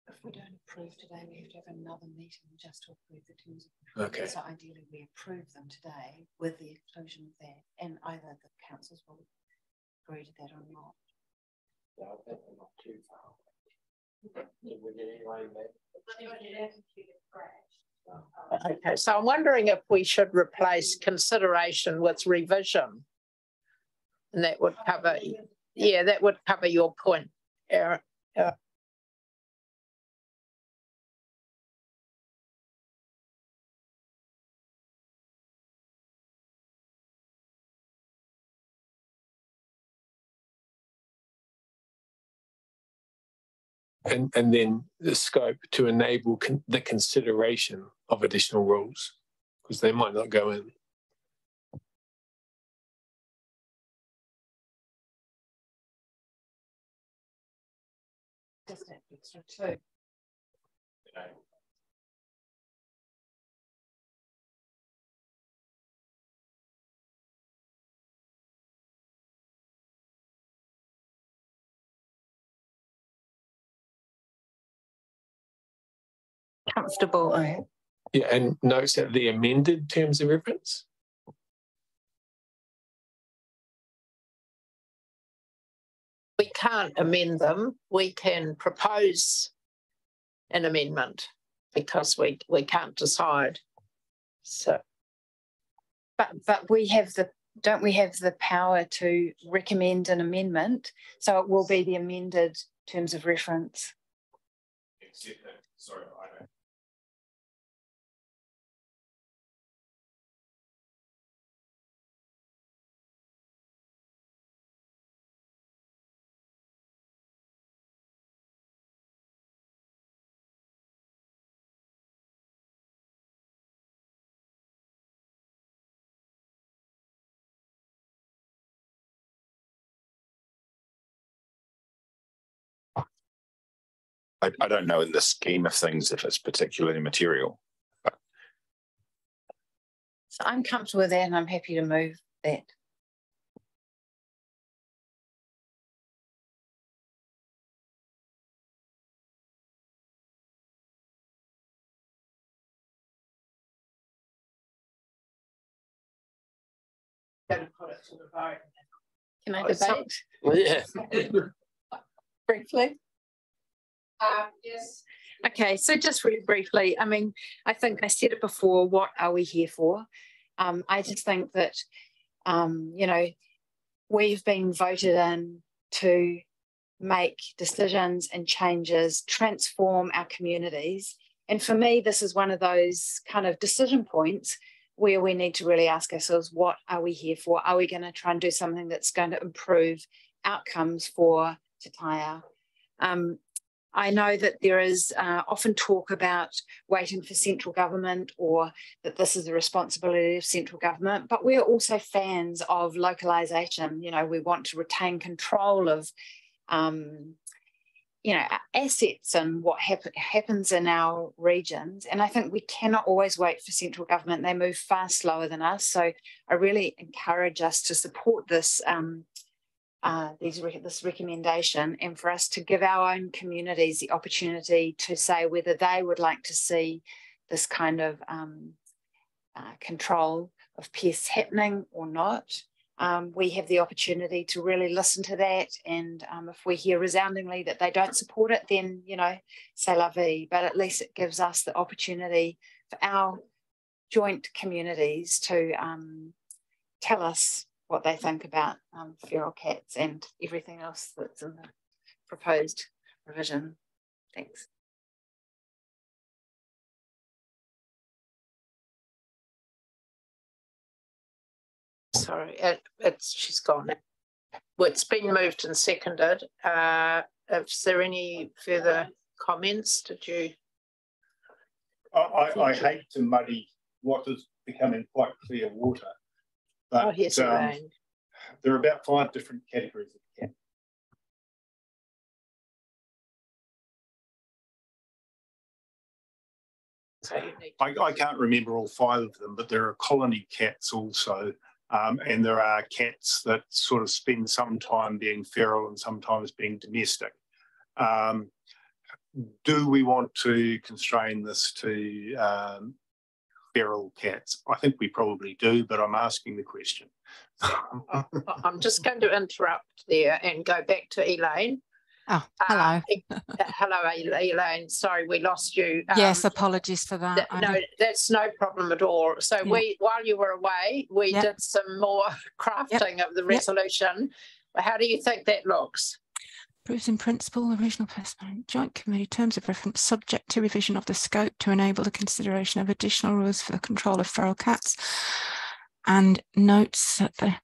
If we don't approve today, we have to have another meeting just to approve the terms of reference. Okay. So ideally, we approve them today with the inclusion of that, and either the councils will agree to that or not. Yeah, I think we're not too far. Did we get anyway, Okay, so I'm wondering if we should replace consideration with revision. And that would cover, yeah, that would cover your point, Eric. And then the scope to enable the consideration of additional rules, because they might not go in. Just extra too. Comfortable. Yeah, and notes that the amended terms of reference. We can't amend them. We can propose an amendment because we can't decide. So, but we have don't we have the power to recommend an amendment? So it will be the amended terms of reference. Except that, sorry, I don't. I don't know in the scheme of things if it's particularly material. But... So I'm comfortable with that and I'm happy to move that. Going to put it to the vote. Can I debate? Well, yeah. Briefly. Yes. Okay, so just really briefly, I mean, I think I said it before, what are we here for? I just think that, you know, we've been voted in to make decisions and changes, transform our communities. And for me, this is one of those kind of decision points where we need to really ask ourselves, what are we here for? Are we going to try and do something that's going to improve outcomes for Te Taia? I know that there is often talk about waiting for central government or that this is the responsibility of central government, but we're also fans of localisation. You know, we want to retain control of, you know, assets and what happens in our regions. And I think we cannot always wait for central government. They move far slower than us. So I really encourage us to support this this recommendation, and for us to give our own communities the opportunity to say whether they would like to see this kind of control of pests happening or not. We have the opportunity to really listen to that, and if we hear resoundingly that they don't support it, then, you know, c'est la vie, but at least it gives us the opportunity for our joint communities to tell us what they think about feral cats and everything else that's in the proposed revision. Thanks. Sorry, she's gone. Well, it's been moved and seconded. Is there any further comments? Did you? I hate to muddy what is becoming quite clear water. But there are about 5 different categories of cat. So I can't remember all 5 of them, but there are colony cats also, and there are cats that sort of spend some time being feral and sometimes being domestic. Do we want to constrain this to feral cats? I think we probably do, but I'm asking the question. I'm just going to interrupt there and go back to Elaine. Oh, hello. Hello, Elaine. Sorry, we lost you. Yes, apologies for that. No, that's no problem at all. So while you were away, we did some more crafting of the resolution. How do you think that looks? Approves in principle the Regional Pest Management Joint Committee terms of reference subject to revision of the scope to enable the consideration of additional rules for the control of feral cats, and notes that the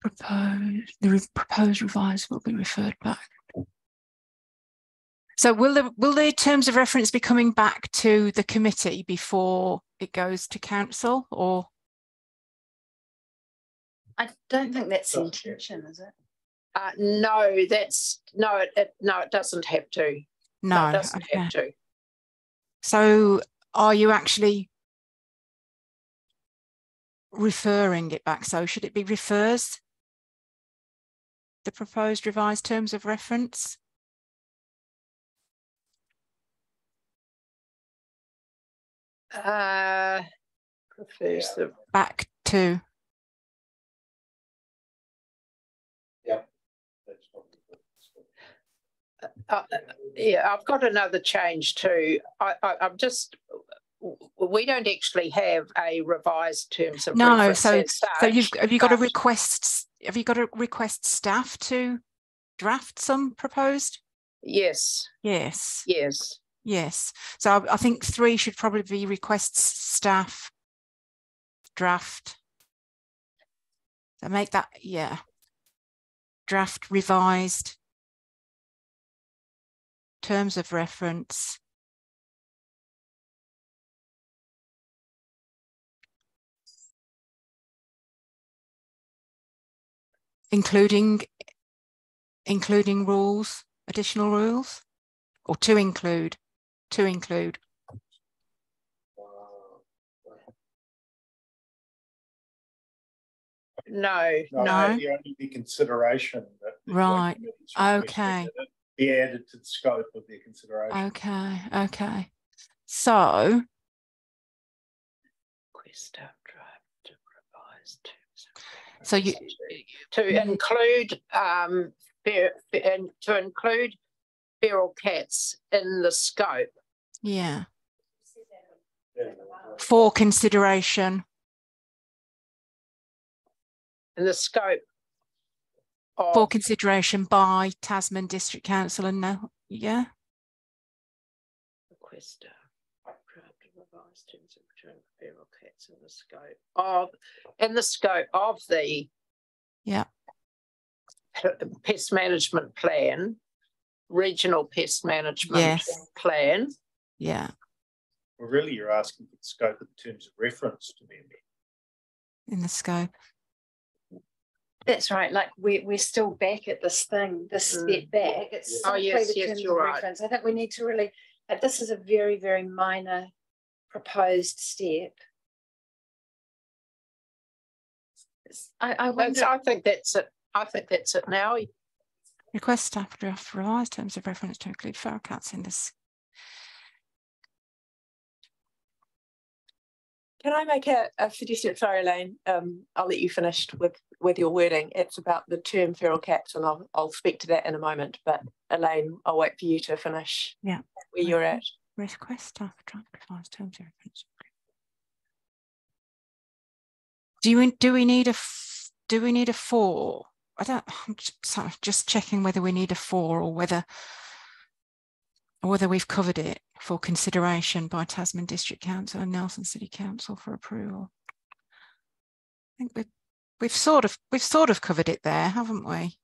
proposed revised will be referred back. So will the terms of reference be coming back to the committee before it goes to council, or? I don't think that's the intention, is it? No, it doesn't have to. No, it doesn't have to. So are you actually referring it back? So should it be refers? The proposed revised terms of reference? Refers the back to. Yeah, I've got another change too. I'm just we don't actually have a revised terms of No, reference. so as such, have you got to request staff to draft some proposed? Yes. Yes. Yes. Yes. So I think 3 should probably be requests staff draft. So make that, yeah. Draft revised terms of reference. Including rules, additional rules, or to include. No. The only consideration that the right. Okay. Be added to the scope of their consideration. Okay. So Staff draft to revise terms. So you to include to include feral cats in the scope. Yeah. For consideration. In the scope. For consideration by Tasman District Council and now, yeah. Request draft to revise terms of return for feral cats in the scope of the pest management plan, regional pest management plan. Yeah. Well, really, you're asking for the scope of the terms of reference to be in the scope. That's right. Like we're still back at this thing, this step back. It's yes, you're right. Reference. I think we need to really. This is a very, very minor proposed step. I think that's it. I think that's it now. Request staff draft revised terms of reference to include feral cats in this. Can I make a suggestion? Sorry, Elaine. I'll let you finish with your wording. It's about the term feral cats, and I'll speak to that in a moment. But Elaine, I'll wait for you to finish. Yeah. Where you're at. Request staff draft revised terms of reference. Do we need a 4? I'm just checking whether we need a 4 or whether we've covered it for consideration by Tasman District Council and Nelson City Council for approval. I think we've sort of covered it there, haven't we?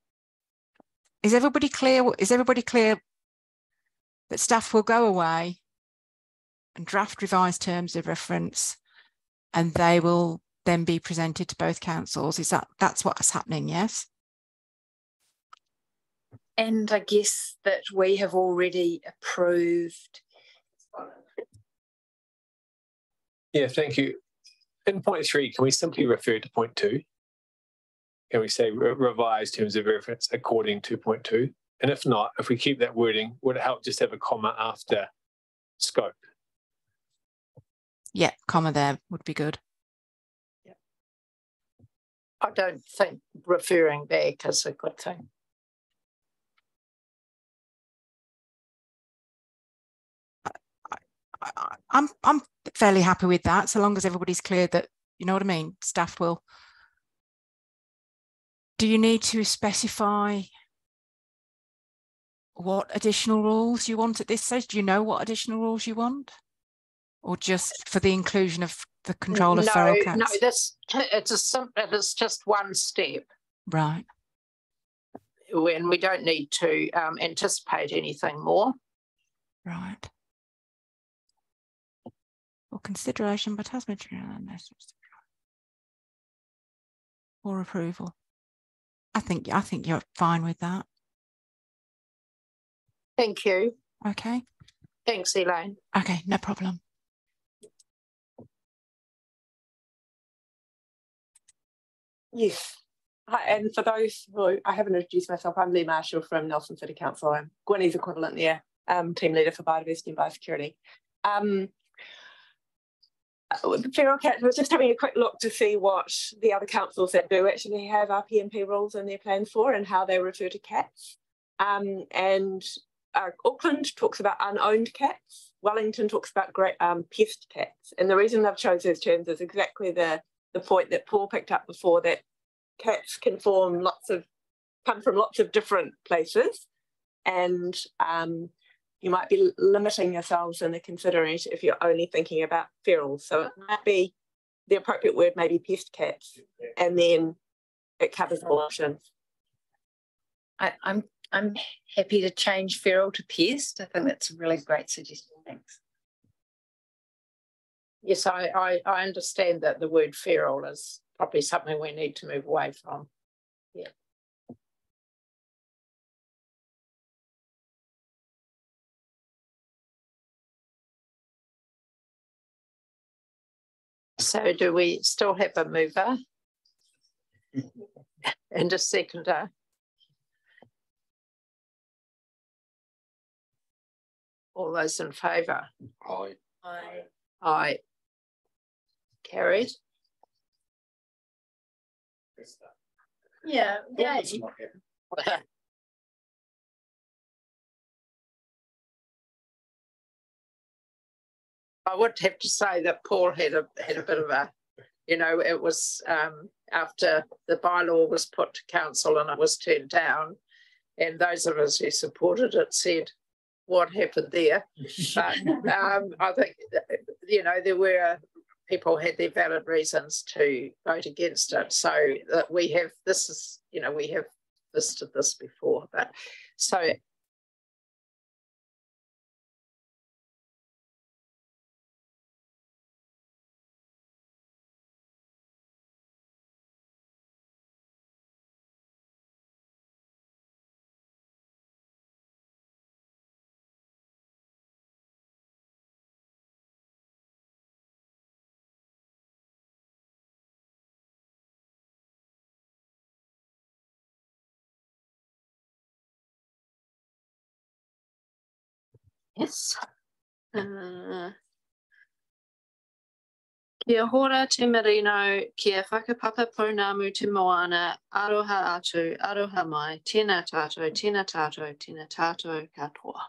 Is everybody clear? Is everybody clear that staff will go away and draft revised terms of reference, and they will then be presented to both councils? That's what's happening? Yes. And I guess that we have already approved. Yeah, thank you. In point 3, can we simply refer to point 2? Can we say revised terms of reference according to point 2? And if not, if we keep that wording, would it help just have a comma after scope? Yeah, comma there would be good. Yeah. I don't think referring back is a good thing. I'm fairly happy with that, so long as everybody's clear that, you know what I mean, staff will. Do you need to specify what additional rules you want at this stage? Do you know what additional rules you want? Or just for the inclusion of the control of feral cats? No, it's just one step. Right. When we don't need to anticipate anything more. Right. For consideration by Tasman or approval. I think you're fine with that. Thank you. Okay. Thanks, Elaine. Okay, no problem. Yes. Hi, and for those who I haven't introduced myself, I'm Lee Marshall from Nelson City Council. I'm Gwynny's equivalent there, team leader for biodiversity and biosecurity. The feral cats, I was just having a quick look to see what the other councils that do actually have RPMP rules in their plans for and how they refer to cats. And Auckland talks about unowned cats. Wellington talks about great pest cats. And the reason I've chosen those terms is exactly the point that Paul picked up before, that cats can come from lots of different places. And you might be limiting yourselves in the consideration if you're only thinking about ferals. So it might be the appropriate word, maybe pest cats, and then it covers all options. I'm happy to change feral to pest. I think that's a really great suggestion. Thanks. Yes, I understand that the word feral is probably something we need to move away from. Yeah. So do we still have a mover and a seconder? All those in favour? Aye. Aye. Aye. Carried. Yeah. Yeah. I would have to say that Paul had a bit of a, it was after the bylaw was put to council and it was turned down, and those of us who supported it said, what happened there? But I think, there were people had their valid reasons to vote against it. So that we have listed this before, but so. Yes. Kia hora te merino, kia whakapapa pounamu te moana, aroha atu, aroha mai, tēnā tātou, tēnā tātou, tēnā tātou katoa.